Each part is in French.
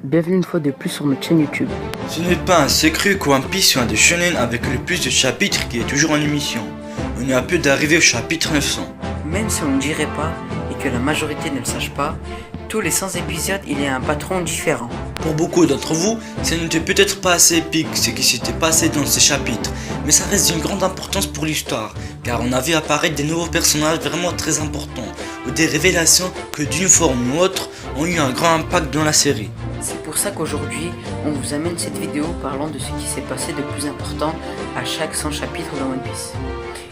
bienvenue une fois de plus sur notre chaîne YouTube. Ce n'est pas un secret qu'One Piece est un des shonen avec le plus de chapitres qui est toujours en émission. On est à peu d'arriver au chapitre 900. Même si on ne dirait pas, et que la majorité ne le sache pas, tous les 100 épisodes, il y a un patron différent. Pour beaucoup d'entre vous, ce n'était peut-être pas assez épique ce qui s'était passé dans ces chapitres, mais ça reste d'une grande importance pour l'histoire, car on a vu apparaître des nouveaux personnages vraiment très importants, ou des révélations que d'une forme ou autre ont eu un grand impact dans la série. C'est pour ça qu'aujourd'hui, on vous amène cette vidéo parlant de ce qui s'est passé de plus important à chaque 100 chapitres dans One Piece,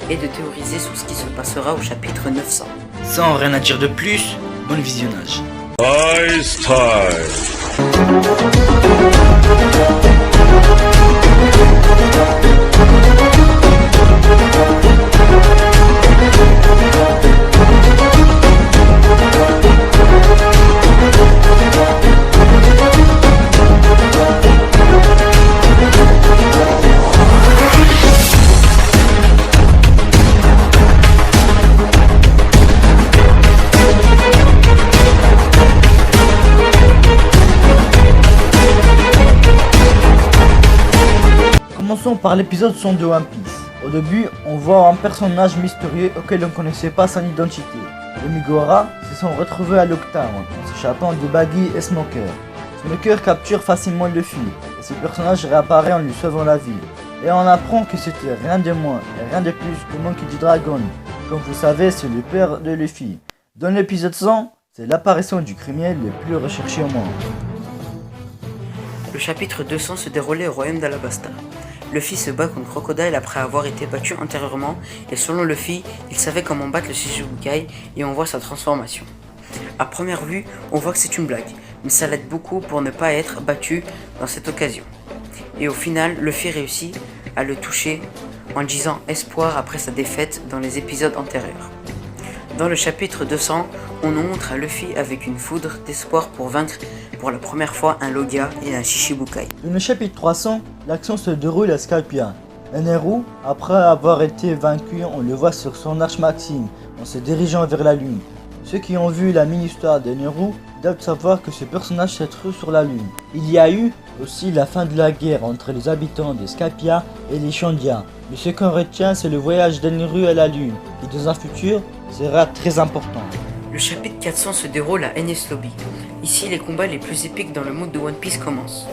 et de théoriser sur ce qui se passera au chapitre 900. Sans rien à dire de plus, bon visionnage. Ice Time. Commençons par l'épisode 100 de One Piece. Au début, on voit un personnage mystérieux auquel on ne connaissait pas son identité. Les Mugiwara se sont retrouvés à Locktown, en s'échappant de Baggy et Smoker. Smoker capture facilement Luffy, et ce personnage réapparaît en lui sauvant la vie. Et on apprend que c'était rien de moins et rien de plus que Monkey D. Dragon. Comme vous savez, c'est le père de Luffy. Dans l'épisode 100, c'est l'apparition du criminel le plus recherché au monde. Le chapitre 200 se déroulait au royaume d'Alabasta. Luffy se bat contre Crocodile après avoir été battu antérieurement et selon Luffy, il savait comment battre le Shichibukai et on voit sa transformation. À première vue, on voit que c'est une blague, mais ça l'aide beaucoup pour ne pas être battu dans cette occasion. Et au final, Luffy réussit à le toucher en disant espoir après sa défaite dans les épisodes antérieurs. Dans le chapitre 200, on nous montre à Luffy avec une foudre d'espoir pour vaincre pour la première fois un Logia et un Shichibukai. Dans le chapitre 300, l'action se déroule à Skypiea. Eneru, après avoir été vaincu, on le voit sur son arche Maxime, en se dirigeant vers la lune. Ceux qui ont vu la mini-histoire d'Eneru doivent savoir que ce personnage s'est trouvé sur la lune. Il y a eu aussi la fin de la guerre entre les habitants de Skypiea et les Shandiens. Mais ce qu'on retient, c'est le voyage d'Eneru à la lune, qui dans un futur sera très important. Le chapitre 400 se déroule à Enies Lobby. Ici, les combats les plus épiques dans le monde de One Piece commencent.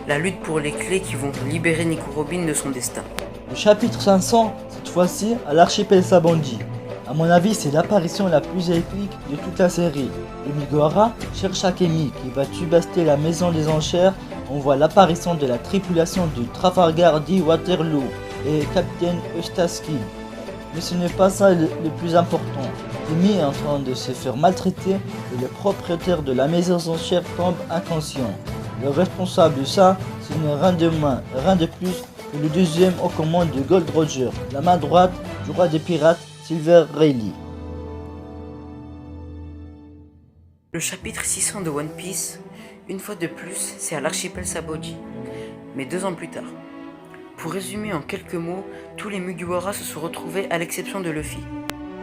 La lutte pour les clés qui vont libérer Nico Robin de son destin. Le chapitre 500, cette fois-ci, à l'archipel Sabanji. A mon avis, c'est l'apparition la plus épique de toute la série. Le Mugiwara cherche Akemi qui va tubaster la maison des enchères. On voit l'apparition de la tripulation du Trafalgar D. Waterloo et Captain Eustace-Kid. Mais ce n'est pas ça le plus important. Akemi est en train de se faire maltraiter et le propriétaire de la maison des enchères tombe inconscient. Le responsable de ça, ce n'est rien de moins, rien de plus que le deuxième au commande de Gold Roger, la main droite du roi des pirates, Silver Rayleigh. Le chapitre 600 de One Piece, une fois de plus, c'est à l'archipel Sabaody, mais 2 ans plus tard. Pour résumer en quelques mots, tous les Mugiwara se sont retrouvés à l'exception de Luffy.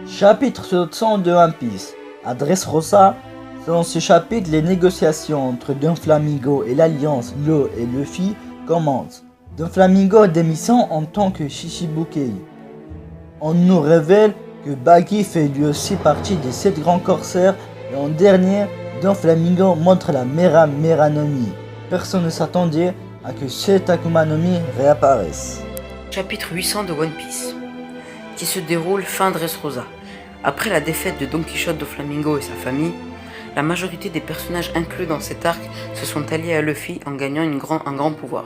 Chapitre 700 de One Piece. À Dressrosa, dans ce chapitre, les négociations entre Doflamingo et l'alliance Law et Luffy commencent. Doflamingo démissionne en tant que Shichibukai. On nous révèle que Baggy fait lui aussi partie des 7 grands corsaires et en dernier, Doflamingo montre la Mera Meranomi. Personne ne s'attendait à que cette Akuma no Mi réapparaisse. Chapitre 800 de One Piece, qui se déroule fin Dressrosa. Après la défaite de Don Quichotte de Flamingo et sa famille, la majorité des personnages inclus dans cet arc se sont alliés à Luffy en gagnant un grand pouvoir.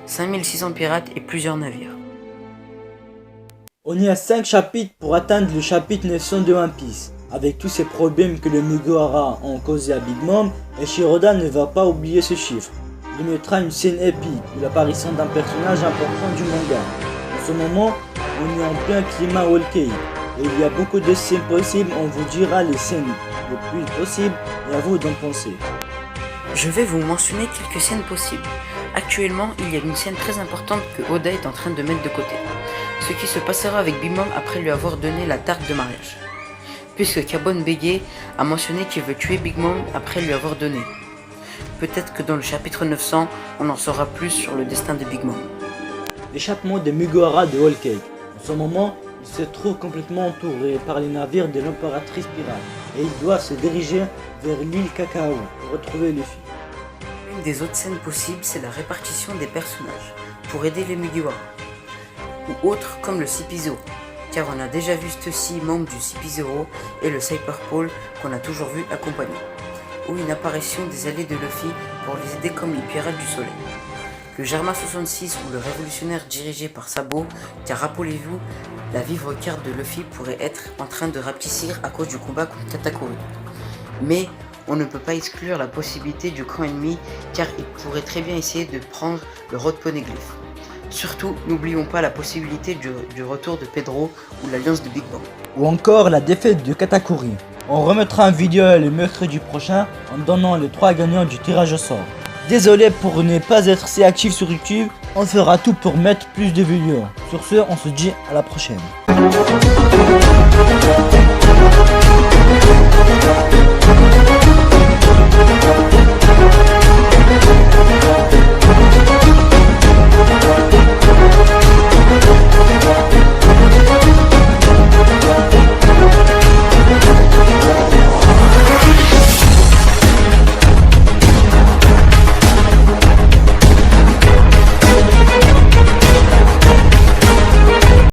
5600 pirates et plusieurs navires. On y a 5 chapitres pour atteindre le chapitre 900 de One Piece. Avec tous ces problèmes que les Mugiwara ont causés à Big Mom, et Shiroda ne va pas oublier ce chiffre. Il mettra une scène épique de l'apparition d'un personnage important du manga. En ce moment, on est en plein climat Whole Cake, et il y a beaucoup de scènes possibles, on vous dira les scènes les plus possibles et à vous d'en penser. Je vais vous mentionner quelques scènes possibles. Actuellement, il y a une scène très importante que Oda est en train de mettre de côté. Ce qui se passera avec Big Mom après lui avoir donné la tarte de mariage. puisque Carbone Bégay a mentionné qu'il veut tuer Big Mom après lui avoir donné. Peut-être que dans le chapitre 900, on en saura plus sur le destin de Big Mom. L'échappement des Mugiwara de Whole Cake. En ce moment, il se trouve complètement entouré par les navires de l'impératrice pirate et il doit se diriger vers l'île Cacao pour retrouver Luffy. Une des autres scènes possibles, c'est la répartition des personnages pour aider les Mugiwara, ou autres comme le CP0, car on a déjà vu ceux-ci membres du CP0 et le Cyber Paul qu'on a toujours vu accompagner, ou une apparition des alliés de Luffy pour les aider comme les pirates du soleil. Le Germa 66 ou le révolutionnaire dirigé par Sabo, car rappelez-vous, la vivre carte de Luffy pourrait être en train de rapetissir à cause du combat contre Katakuri. Mais on ne peut pas exclure la possibilité du camp ennemi car il pourrait très bien essayer de prendre le Road Poneglyph. Surtout, n'oublions pas la possibilité du retour de Pedro ou l'alliance de Big Bang. Ou encore la défaite de Katakuri. On remettra une vidéo le mercredi prochain en donnant les 3 gagnants du tirage au sort. Désolé pour ne pas être si actif sur YouTube, on fera tout pour mettre plus de vidéos. Sur ce, on se dit à la prochaine.